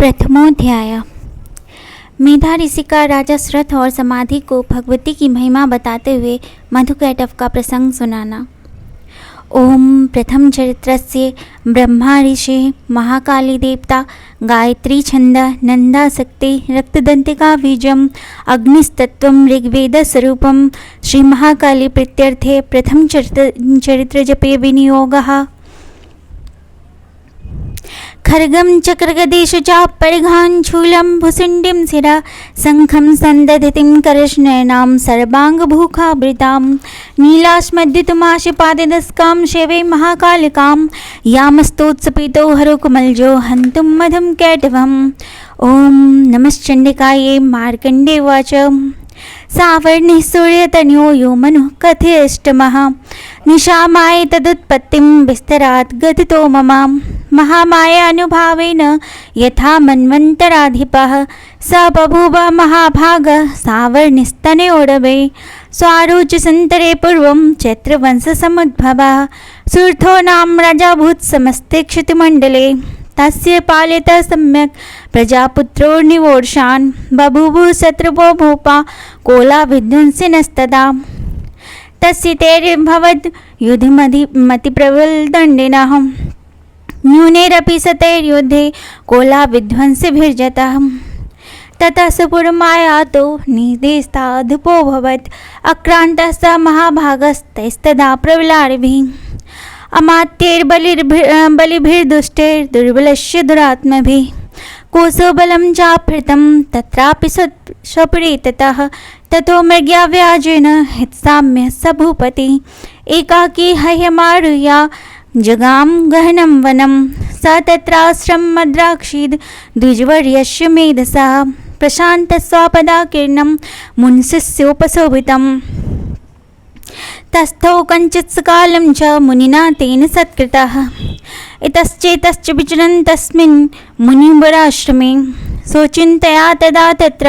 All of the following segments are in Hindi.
प्रथमोध्याय। मेधा ऋषि का राजा श्रथ और समाधि को भगवती की महिमा बताते हुए मधुकैटभ का प्रसंग सुनाना। ओम प्रथम चरित्रस्य ब्रह्मा ऋषि महाकाली देवता गायत्री छंद नंदा शक्ति रक्तदंतिका बीजम अग्निस्तत्वं ऋग्वेद स्वरूपम श्री महाकाली प्रीत्यर्थे प्रथम चरित्र जपे विनियोगः। खड्गं चक्रगदेषु च परिघान् शूलं भुसुण्डिं शिरा शङ्खं सन्दधितिं करश्नयनां सर्वाङ्गभूखावृतां नीलाश्मद्युतमाशपादिदस्कां शैवे महाकालिकां यामस्तोत्सपितो हरुकमलजो हन्तुं मधुं कैटभम्। ॐ नमश्चण्डिकायै। मार्कण्डेय उवाच सावर्णिः सूर्यतनयो यो मनुः कथयेष्टमः निशामाय तदुत्पत्तिं विस्तरात् गदितो मम महामायानुभावेन यथा मन्वन्तराधिपः स बभूव महाभागः सावर्णिस्तनयोरवे स्वारोचसन्तरे पूर्वं चैत्रवंशसमुद्भवः सूर्थो नाम राजाभूत् समस्ते क्षितिमण्डले तस्य पालितः सम्यक् प्रजापुत्रोर्निवोर्षान् बभूवुः शत्रुवो भूपा कोलाविध्वंसिनस्तदा तस्य तैर्भवद् युद्धमतिप्रबलदण्डिनः न्यूनैरपि शतैर्युद्धे कोलाविध्वंसिभिर्जतः ततः सुपुरमायातो निर्देशाधुपोऽभवत् आक्रान्तः स महाभागस्तैस्तदा प्रबलार्भिः अमात्यैर्बलिभिर्दुष्टैर्दुर्बलस्य दुरात्मभिः कोशो बलं चापहृतं तत्रापि स्वपरीततः ततो मृग्याव्याजेन हितसाम्यः स भूपति एकाकी हयमारुह्य जगाम गहनं वनं स तत्राश्रममद्राक्षीद् द्विजवर्यस्य मेधसः प्रशान्तस्वापदाकीर्णं मुनिशिष्योपशोभितम् तस्थौ कञ्चित्कालं च मुनिना तेन सत्कृतः इतश्चेतश्च विचरन् तस्मिन् मुनिवराश्रमे सोचिन्तया तदा तत्र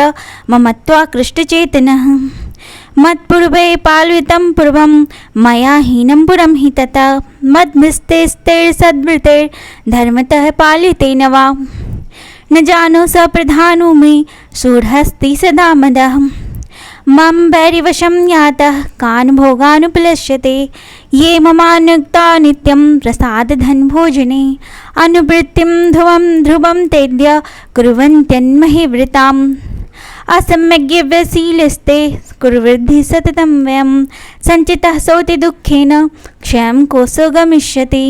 ममत्वाकृष्टचेतनः मत्पूर्वे पालितं पूर्वं मया हीनं पुरं हि तथा मद्भिस्तैर्सद्वृतैर्धर्मतः पालितेन वा न जानो स प्रधानो मे शूरहस्ति सदा मदः मम वैरिवशं यातः कान् भोगानुपलक्ष्यते ये ममानुक्ता नित्यं प्रसादधनभोजने अनुवृत्तिं ध्रुवं तेद्य कुर्वन्त्यन्महीवृताम् असम्यग्यव्यशीलस्ते कुर्वृद्धि सततं वयं सञ्चितः सौति दुःखेन क्षयं कोशो गमिष्यति।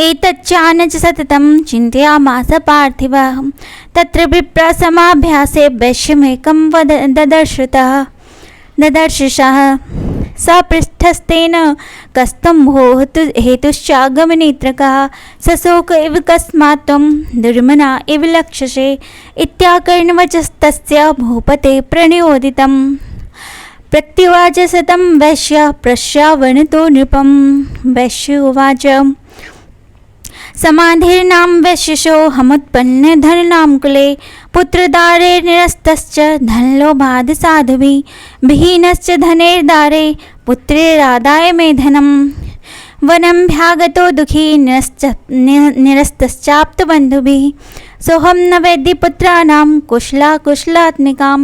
एतच्चानच सततं चिन्तयामास पार्थिवः तत्र विप्रसमाभ्यासे वैश्यमेकं ददर्शुषः स पृष्ठस्तेन कस्तं भोः हेतुश्चागमनेत्रकः सशोक इव कस्मात् त्वं दुर्मना इव लक्षसे इत्याकर्णवचस्तस्य भूपते प्रणयोदितं प्रत्युवाच सतं वैश्य प्रश्यावनतो नृपं वैश्य उवाच समाधिर्नाम वैश्यशो हमुत्पन्ने धननाम कुले पुत्रदारे निरस्तश्च धनलोभाद् साधुभिः विहीनश्च धनेर्दारे पुत्रेरादाय मे धनम् वनं भ्यागतो दुःखी निरस्तश्चाप्तबन्धुभिः सोऽहं न वेद्यि पुत्राणां कुशलात्मिकां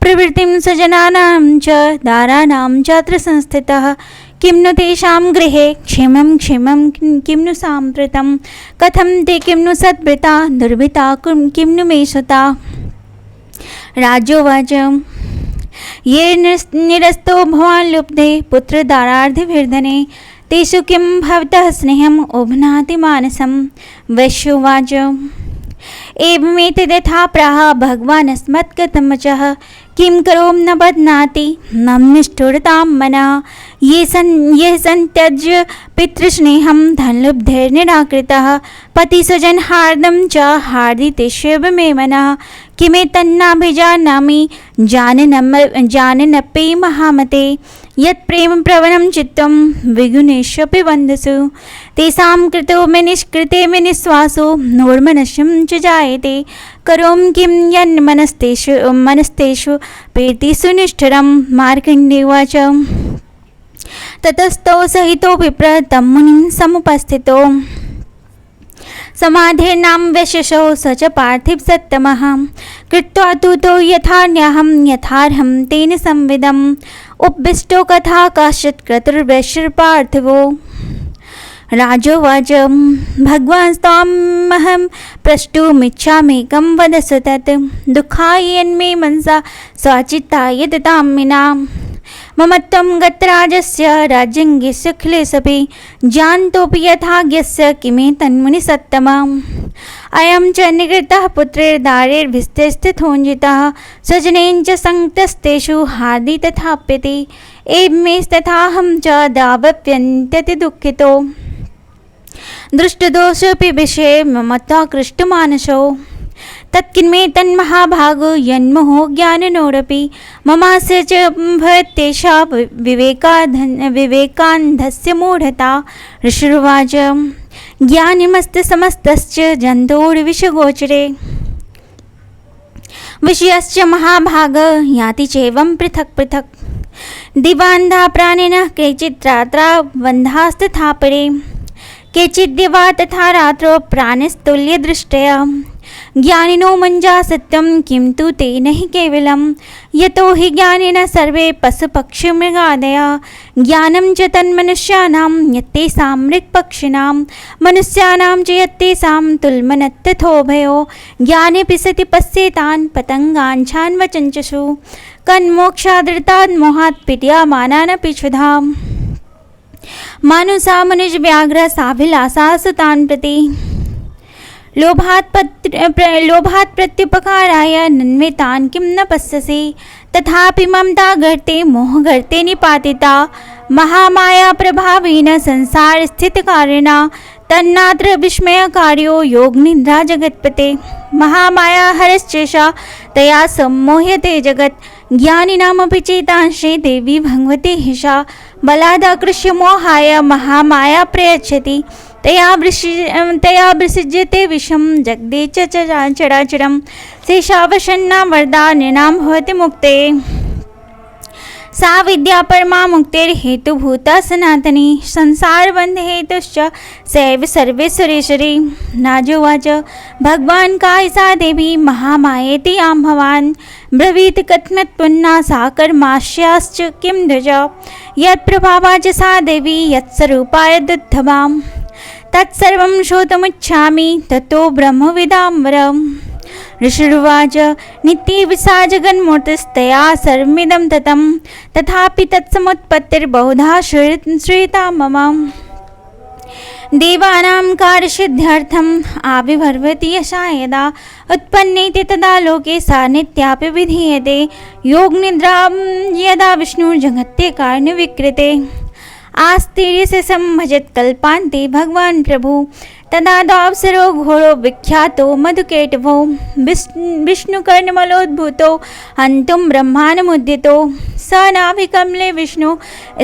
प्रवृत्तिं स्वजनानां च दाराणां चात्र संस्थितः किं नु तेषां गृहे क्षेमं किं नु साम्प्रतं कथं ते किं नु सद्वृता दुर्वृता किं नु मे सुता। राजोवाच ये निरस्तो भवान् लुब्धे पुत्रदारार्धिभिर्धने तेषु किं भवतः स्नेहम् उभनाति मानसं। वैश्योवाच एवमेतद्यथा प्राह भगवानस्मत्कथमचः किं करोमि न बध्नाति न निष्ठुरतां मनः ये सन्त्यज्य पितृस्नेहं धनलुब्धैर्निराकृतः पतिस्वजनहार्दं च हार्दितेष्वेव मे मनः किमेतन्नाभिजानामि जाननपि महामते यत् प्रेम प्रवणं चित्तं विगुणेष्वपि बन्धुषु तेषां कृतो मे निष्कृते मे निःश्वासो नोर्मनस्यं च जायते करोमि किं यन्मनस्तेषु प्रीतिषु निष्ठुरं। मार्कण्डेय उवाच ततस्तौ सहितो विप्र तं मुनिं समुपस्थितो स समाधेर्नाम वैशेषो स च पार्थिव सत्तमः कृत्वा तु यथान्याहं यथार्हं तेन संविदम् उपविष्टो कथा काश्चित् क्रतुर्वैश्यपार्थिवो राजोवाच भगवान्स्त्वामहं प्रष्टुमिच्छामेकं वदस्व तत् दुःखाय यन्मे मनसा स्वाचित्ताय दतां विना मम त्वं गतराजस्य राज्यज्ञस्य खिलेशपि जानतोऽपि यथाज्ञस्य किमेतन्मुनिसत्तमः अयं च निगृतः पुत्रैर्दारैर्भिस्थितोऽजितः स्वजनैः च संक्तस्तेषु हार्दि तथाप्यति एवमेस्तथाहं च दावप्यन्त्यति दुःखितो दृष्टदोषोऽपि विषये मम कृष्टमानसो तत्किन्मे तन्महाभागो यन्मोहो ज्ञानिनोरपि ममास्य च भवत्येषा विवेकान्धस्य मूढता ऋषिरुवाच ज्ञानिमस्ति समस्तश्च जन्तोर्विषगोचरे विषयश्च महाभाग याति चैवं पृथक् पृथक् दिवान्धा प्राणिनः केचित् रात्रा बन्धास्तथा परे केचिद्दिवा तथा रात्रौ प्राणस्तुल्यदृष्टया ज्ञानिनो मञ्जा सत्यं किं तु तेन हि केवलं यतो हि ज्ञानिनः सर्वे पशुपक्षिमृगादयः ज्ञानं च तन्मनुष्याणां यत्तेषां मृगपक्षिणां मनुष्याणां च यत्तेषां तुल्यमनत्तथोभयो ज्ञानेऽपि सति पश्येतान् पतङ्गान् छान्वचञ्चसु कन्मोक्षादृतान् मोहात् पीड्यमानानपि क्षुधा मानुषा मनुजव्याघ्र साभिलाषा सुतान् प्रति लोभात् प्रत्युपकाराय नन्वेतान् किं न पश्यसि तथापि ममता गर्ते मोहगर्ते निपातिता महामाया प्रभावेन संसारस्थितिकारिणा तन्नात्र विस्मयकार्यो योगनिद्रा जगत्पते महामाया हरश्चेषा तया सम्मोह्यते जगत् ज्ञानिनामपि चेतांशे देवी भगवती हिषा बलादाकृष्य मोहाय महामाया प्रयच्छति तया विसृज्यते विषं जगदे च चराचरं शेषावसन्ना वरदा नृणां भवति मुक्ते सा विद्या परमा मुक्तेर्हेतुभूता सनातनी संसारबन्धहेतुश्च सैव सर्वेश्वरेश्वरी नाजोवाच भगवान् का सा देवी महामायेति आं भवान् ब्रवीत कथमत् पुन्ना सा कर्मास्याश्च किं ध्वज यत्प्रभावा च सा देवी यत्स्वरूपा यदुद्भवां तत्सर्वं श्रोतुमिच्छामि ततो ब्रह्मविदाम्बरम् ऋषिरुवाच नित्यविसा जगन्मूर्तिस्तया सर्वमिदं ततं तथापि तत्समुत्पत्तिर्बहुधा श्रूयता मम देवानां कार्यसिद्ध्यर्थम् आविर्भवति यशा यदा उत्पन्नेति तदा लोके सा नित्यापि विधीयते योगनिद्रां यदा विष्णुर्जगत्ते कारणविकृते आस्तीर्यशेषं भजत् कल्पान्ते भगवान् प्रभु तदा दावसरो घोरो विख्यातो मधुकेटभो विष्णुकर्णमलोद्भूतो हन्तुं ब्रह्माण्डमुद्यतो स नाभिकमले विष्णु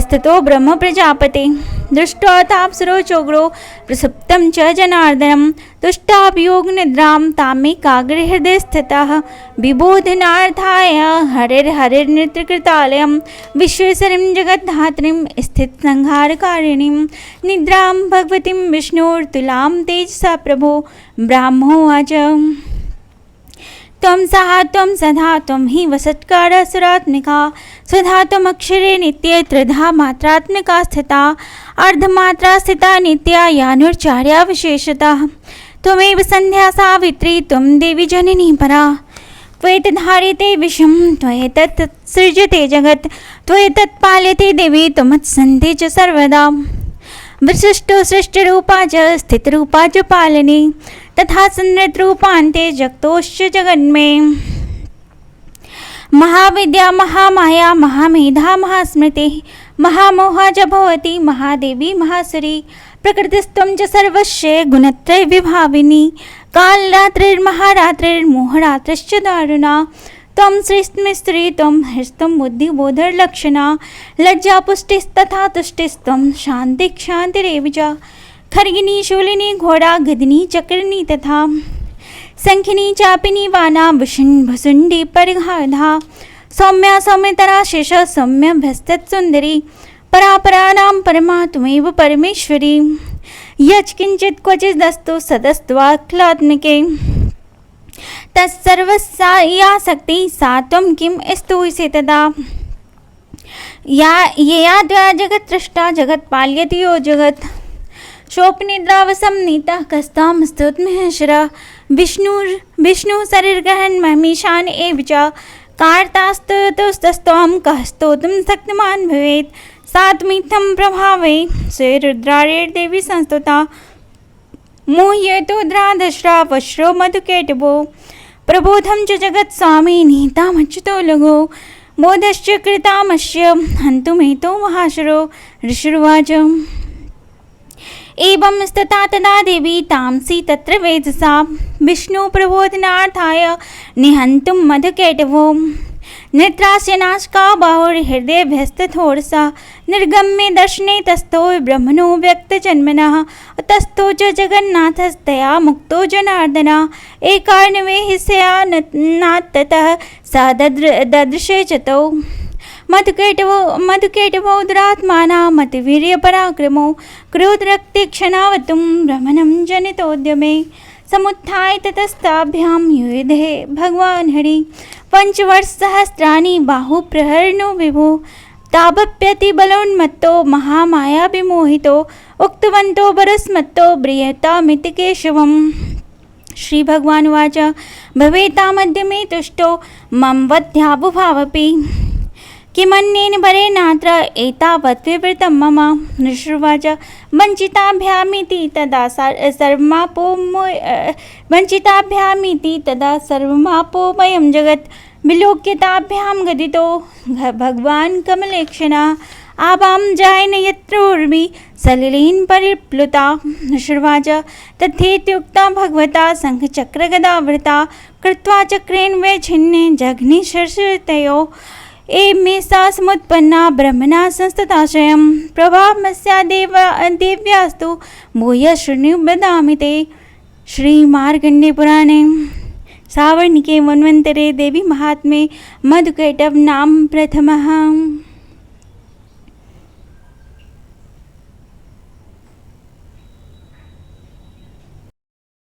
स्थितो ब्रह्म प्रजापते दृष्ट्वा ताप्सरो चोग्रो प्रसुप्तं च जनार्दनं तुष्टाभियोगनिद्रां तामेकाग्रहृदये स्थितः विबोधनार्थाय हरिर्नृत्यकृतालयं विश्वेश्वरीं जगद्धात्रीं स्थितसंहारकारिणीं निद्रां भगवतीं विष्णोर्तुलां तेजसा प्रभो ब्राह्मोवाच त्वं सहा त्वं सदा त्वं हि वसत्कारसुरात्मिका स्वधा त्वमक्षरे नित्ये त्रिधा मात्रात्मिका स्थिता अर्धमात्रा स्थिता नित्या यानुर्चार्या विशेषतः त्वमेव सन्ध्या सावित्री त्वं देवी जननी परा त्वयैतद्धार्यते विश्वं त्वयैतत् सृज्यते जगत् त्वयैतत् पाल्यते देवी त्वमत्सन्धे च सर्वदा विशिष्टो सृष्टिरूपा च स्थितरूपा च पालने तथा संहृतरूपान्ते जगतोश्च जगन्मे महाविद्या महामाया महामेधा महास्मृतिः महामोहा च भवति महादेवी महासुरी प्रकृतिस्त्वं च सर्वस्य गुणत्रय विभाविनी कालरात्रिर्महारात्रिर्मोहरात्रिश्च दारुणा त्वं श्रीस्त्री त्वं हृस्तं बुद्धिबोधर्लक्षणा लज्जापुष्टिस्तथा तुष्टिस्त्वं शान्तिक्षान्तिरेव च खर्गिनी शूलिनी घोड़ा गदिनी चक्रिणी तथा शंखिनी चापिनी वाना भुसुंडी परिघाधा सौम्या सौम्यतरा शेष सौम्य भस्तत्सुंदरी परापराणां परमा त्वमेव परमेश्वरी यत्किञ्चित् क्वचिदस्तु सदस्त्वाख्लात्मिके तत्सर्वस्या या शक्तिः सा त्वं किं स्तूयसे तदा। यया द्वया जगत्त्रष्टा जगत्पालयति यो जगत् शोपनिद्रावसंनीतः कस्तां स्तुतमहेश्वरः विष्णुः शरीरग्रहण महिमीशान एव च कार्तास्तुस्तस्त्वं कः स्तोतुं शक्तिमान् भवेत्। सात्मिथं प्रभावे श्रीरुद्रारेर्देवी संस्तुता मोह्यतो द्रादश्रा वश्रो मधुकेटभो प्रबोधं च जगत्स्वामी निहितामच्युतो लघो बोधश्च कृतामस्य हन्तुमेतो महाशरो। ऋषिर्वाच एवं स्तता तदा देवी तांसी तत्र वेधसा विष्णुप्रबोधनार्थाय निहन्तुं मधुकेटभो नेत्रास्य नासिका बाहुर्हृदयभ्यस्तथोरसा निर्गम्य दर्शने तस्थो ब्रह्मणो व्यक्तजन्मनः तस्थो च जगन्नाथस्तया मुक्तो जनार्दनः एकार्णवे हिस्सया नात्ततः स ददृशे च तौ मधुकेटभो दुरात्माना मतिवीर्यपराक्रमो क्रोधरक्तिक्षणावतुं भ्रमणं जनितोद्यमे समुत्थाय ततस्ताभ्यां युयुधे भगवान् हरि पंचवर्षसहस्राणि बाहुप्रहरणो विभो तावप्यतिबलोन्मत्तो महामायाविमोहितो उक्तवन्तो वरस्मत्तो ब्रियतामिति केशवम्। श्री भगवान् उवाच भवेतामद्य मे तुष्टो मम वध्याबुभावपि किमन्येन वरेणात्र एतावत् विवृतं मम। ऋषिर्वाच वञ्चिताभ्यामिति तदा सर्वमापोमयं जगत् विलोक्यताभ्यां गदितो भगवान् कमलेक्षणः आवां जायन यत्रोर्वि सलिलेन परिप्लुता। ऋषिर्वाच तथेत्युक्ता भगवता शङ्खचक्रगदावृता कृत्वा चक्रेण वैच्छिन्ने जघ्निशर्षतयो एमे सा समुत्पन्ना ब्रह्मणा संस्तताशयं प्रभावमस्या देव्यास्तु भूय शृणु वदामि ते। श्रीमार्कण्डेयपुराणे सावर्णिके मन्वन्तरे देवी महात्म्ये मधुकैटभ नाम प्रथमः।